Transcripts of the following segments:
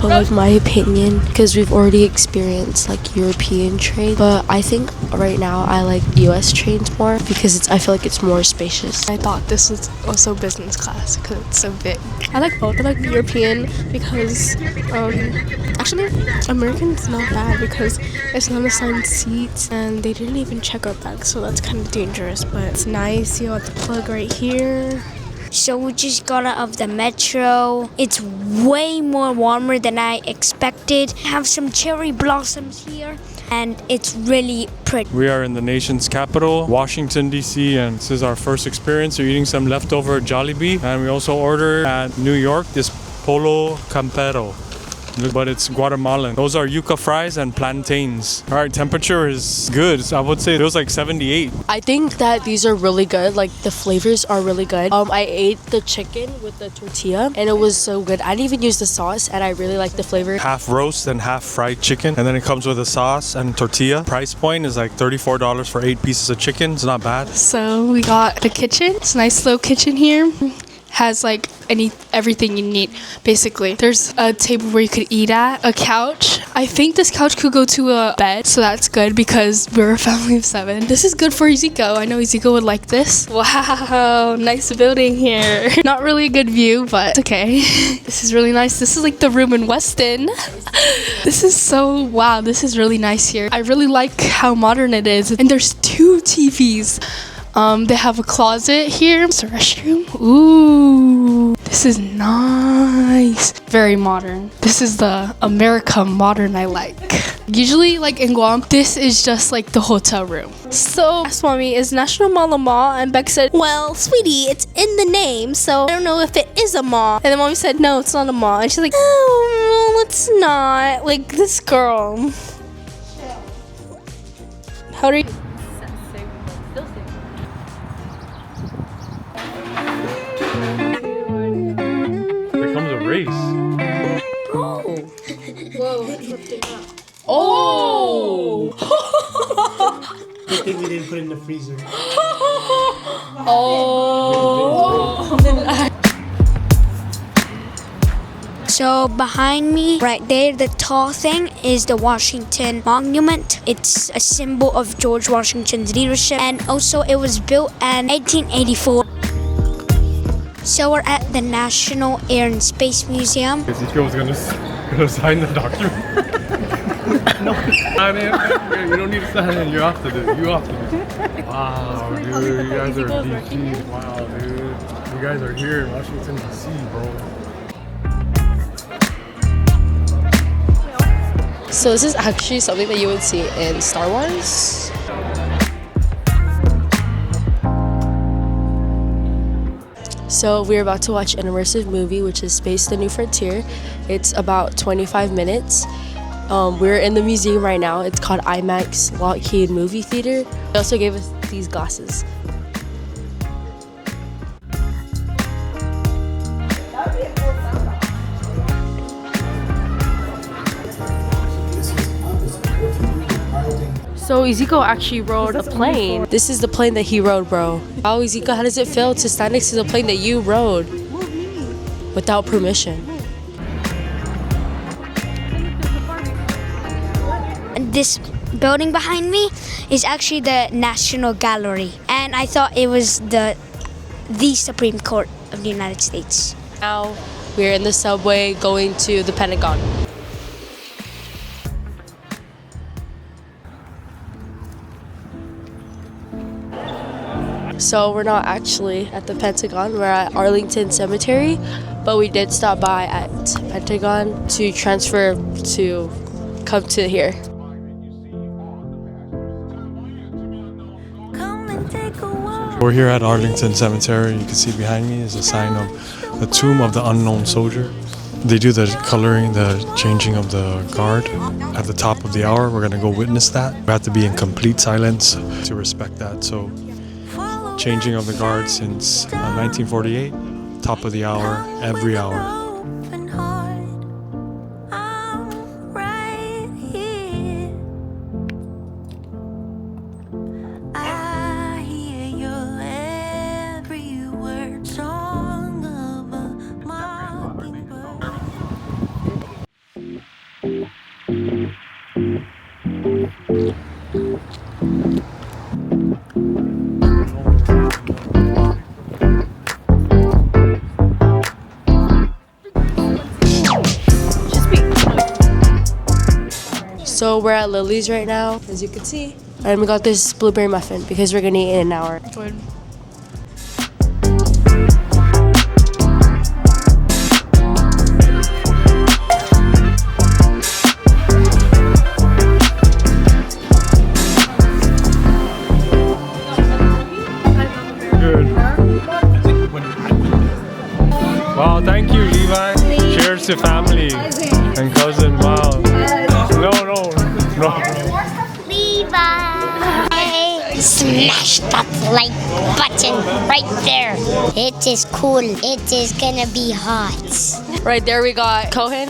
But like my opinion, because we've already experienced like European train, but I think right now I like US trains more because I feel like it's more spacious. I thought this was also business class because it's so big. I like both. I like the European because actually American's not bad because it's not assigned seats and they didn't even check our bags, so that's kind of dangerous, but it's nice. You got the plug right here. So we just got out of the metro. It's way more warmer than I expected. Have some cherry blossoms here and it's really pretty. We are in the nation's capital, Washington, D.C., and this is our first experience. We're eating some leftover Jollibee, and we also ordered at New York this Polo Campero, but it's Guatemalan. Those are yuca fries and plantains. All right, temperature is good. I would say it was like 78. I think that these are really good. Like the flavors are really good. I ate the chicken with the tortilla and it was so good. I didn't even use the sauce and I really like the flavor. Half roast and half fried chicken, and then it comes with a sauce and tortilla. Price point is like $34 for 8 pieces of chicken. It's not bad. So we got the kitchen. It's a nice little kitchen here. Has like everything you need basically. There's a table where you could eat at, a couch. I think this couch could go to a bed, so that's good because we're a family of 7. This is good for Ezekiel. I know Ezekiel would like this. Wow, nice building here. Not really a good view, but it's okay. This is really nice. This is like the room in Weston. This is so wow, this is really nice here. I really like how modern it is, and there's 2 TVs. They have a closet here. It's a restroom. Ooh, this is nice. Very modern. This is the America modern I like. Usually, like in Guam, this is just like the hotel room. So, I asked Mommy, is National Mall a mall? And Beck said, well, sweetie, it's in the name, so I don't know if it is a mall. And then Mommy said, no, it's not a mall. And she's like, oh, well, it's not. Like this girl. How old are you? Race. Oh. Whoa, that's lifting up. Oh! Good thing we didn't put it in the freezer. Oh! So behind me, right there, the tall thing is the Washington Monument. It's a symbol of George Washington's leadership, and also it was built in 1884. So we're at the National Air and Space Museum. Ezekiel was gonna sign the document. No, you don't need to sign it. You're off to this. You off to this. Wow, dude, you guys are in DC. Wow, dude, you guys are here in Washington DC, bro. So this is actually something that you would see in Star Wars. So we're about to watch an immersive movie, which is Space: The New Frontier. It's about 25 minutes. We're in the museum right now. It's called IMAX Lockheed Movie Theater. They also gave us these glasses. So Ezekiel actually rode a plane. This is the plane that he rode, bro. Wow, Ezekiel, how does it feel to stand next to the plane that you rode without permission? This building behind me is actually the National Gallery, and I thought it was the Supreme Court of the United States. Now we're in the subway going to the Pentagon. So we're not actually at the Pentagon, we're at Arlington Cemetery, but we did stop by at Pentagon to transfer to come to here. We're here at Arlington Cemetery. You can see behind me is a sign of the tomb of the unknown soldier. They do the coloring, the changing of the guard at the top of the hour. We're gonna go witness that. We have to be in complete silence to respect that. So changing of the guard since 1948, top of the hour, every hour. So we're at Lily's right now, as you can see. And we got this blueberry muffin because we're gonna eat in an hour. Good. Wow, thank you, Levi. Cheers to family and cousin. Wow. No. Levi! Smash that like button right there. It is cool. It is gonna be hot. Right there we got Cohen.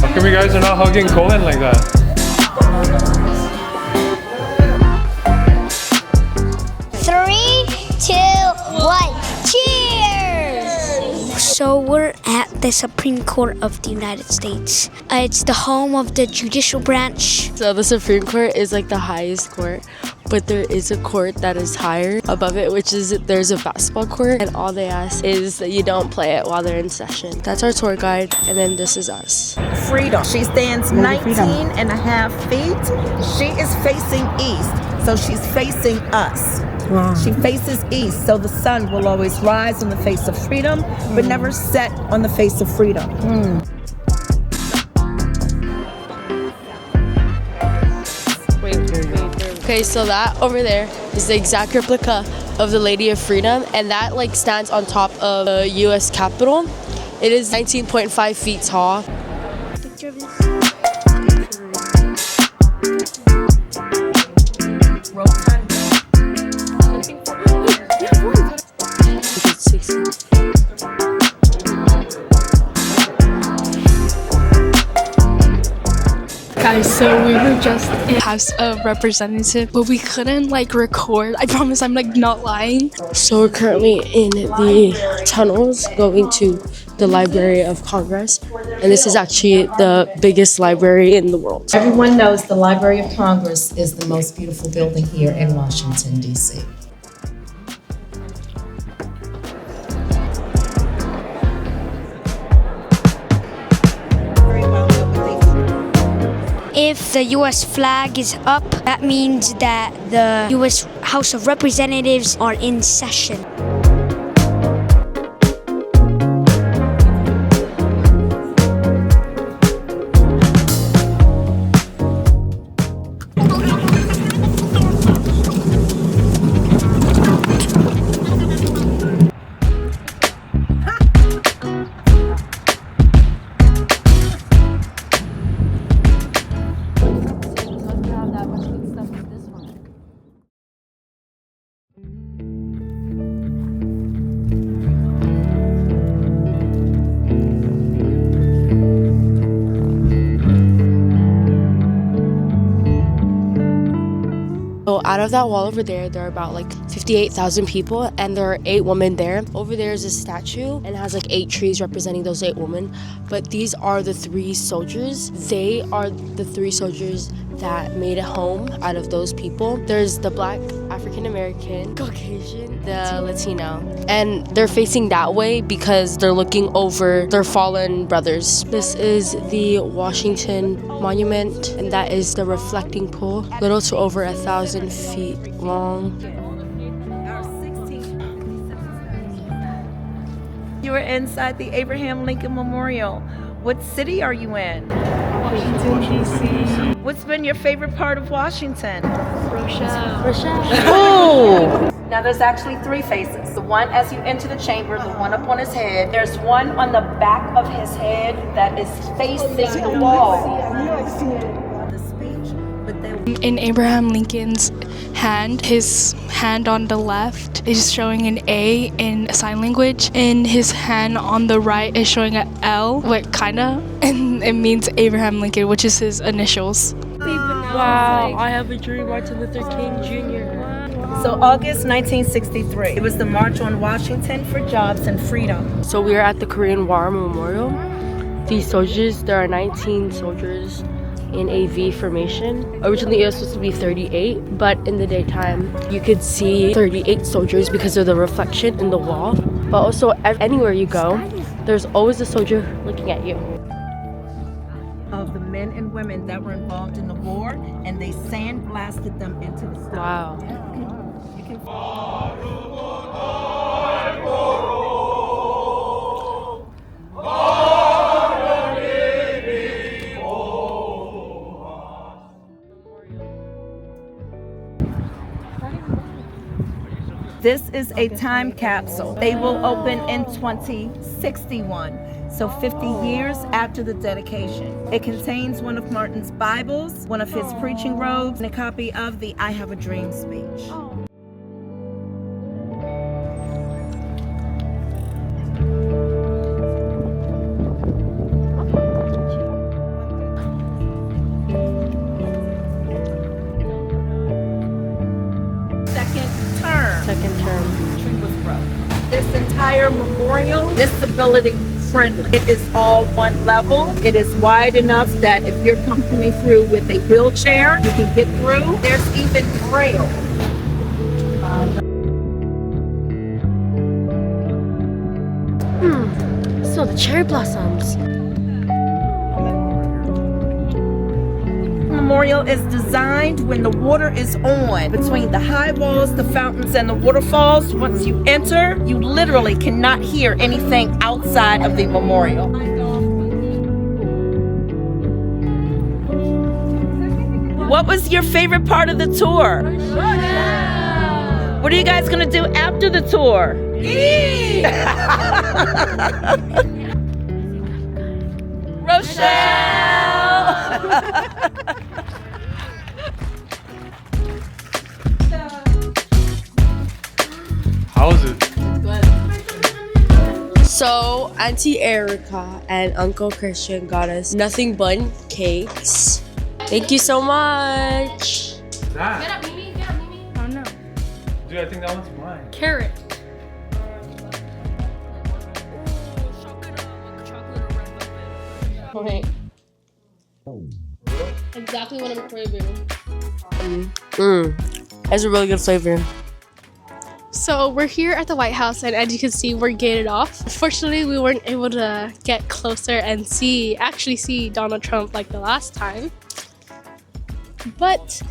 How come you guys are not hugging Cohen like that? 3, 2, 1. Cheers! So we're at the Supreme Court of the United States. It's the home of the judicial branch. So the Supreme Court is like the highest court, but there is a court that is higher above it, which is there's a basketball court, and all they ask is that you don't play it while they're in session. That's our tour guide, and then this is us. Freedom. She stands 19 and a half feet. She is facing east, so she's facing us. Wow. She faces east, so the sun will always rise on the face of freedom, but never set on the face of freedom. Okay, so that over there is the exact replica of the Lady of Freedom, and that like stands on top of the U.S. Capitol. It is 19.5 feet tall. Guys, so we were just in House of Representatives, but we couldn't like record. I promise I'm like not lying. So we're currently in the tunnels going to the Library of Congress, and this is actually the biggest library in the world. Everyone knows the Library of Congress is the most beautiful building here in Washington, D.C. If the U.S. flag is up, that means that the U.S. House of Representatives are in session. So out of that wall over there are about like 58,000 people, and there are 8 women there. Over there is a statue and it has like 8 trees representing those 8 women. But these are the 3 soldiers. They are the 3 soldiers that made it home out of those people. There's the Black, African American, Caucasian, the Latino. And they're facing that way because they're looking over their fallen brothers. This is the Washington Monument, and that is the reflecting pool, little to over 1,000 feet long. You are inside the Abraham Lincoln Memorial. What city are you in? Washington, D.C. What's been your favorite part of Washington? Rochelle. Oh! Now there's actually 3 faces. The one as you enter the chamber, the one up on his head. There's one on the back of his head that is facing the wall. The speech, but they In Abraham Lincoln's hand, his hand on the left is showing an A in sign language, and his hand on the right is showing an L, kinda, and it means Abraham Lincoln, which is his initials. Wow, I have a dream, Martin Luther King Jr. So August 1963, it was the March on Washington for Jobs and Freedom. So we are at the Korean War Memorial. These soldiers, there are 19 soldiers in a V formation. Originally it was supposed to be 38, but in the daytime you could see 38 soldiers because of the reflection in the wall. But also anywhere you go, there's always a soldier looking at you. Of the men and women that were involved in the war, and they sandblasted them into the stone. Wow. You can This is a time capsule. They will open in 2061, so 50 years after the dedication. It contains one of Martin's Bibles, one of his preaching robes, and a copy of the I Have a Dream speech. Second term. Tree was broke. This entire memorial, disability friendly. It is all one level. It is wide enough that if you're coming through with a wheelchair, you can get through. There's even braille. So the cherry blossoms. Memorial is designed when the water is on between the high walls, the fountains, and the waterfalls. Once you enter, you literally cannot hear anything outside of the memorial. What was your favorite part of the tour? What are you guys gonna do after the tour? Eat! Rochelle! How was it? So Auntie Erica and Uncle Christian got us nothing but cakes. Thank you so much. That? Get up, Mimi. Oh no. Dude, I think that one's mine. Carrot. Okay. Exactly what I'm craving. That's a really good flavor. So we're here at the White House, and as you can see, we're gated off. Unfortunately, we weren't able to get closer and actually see Donald Trump like the last time. But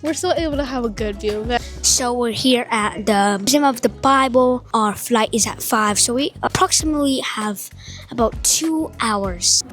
we're still able to have a good view of it. So we're here at the Museum of the Bible. Our flight is at 5, so we approximately have about 2 hours.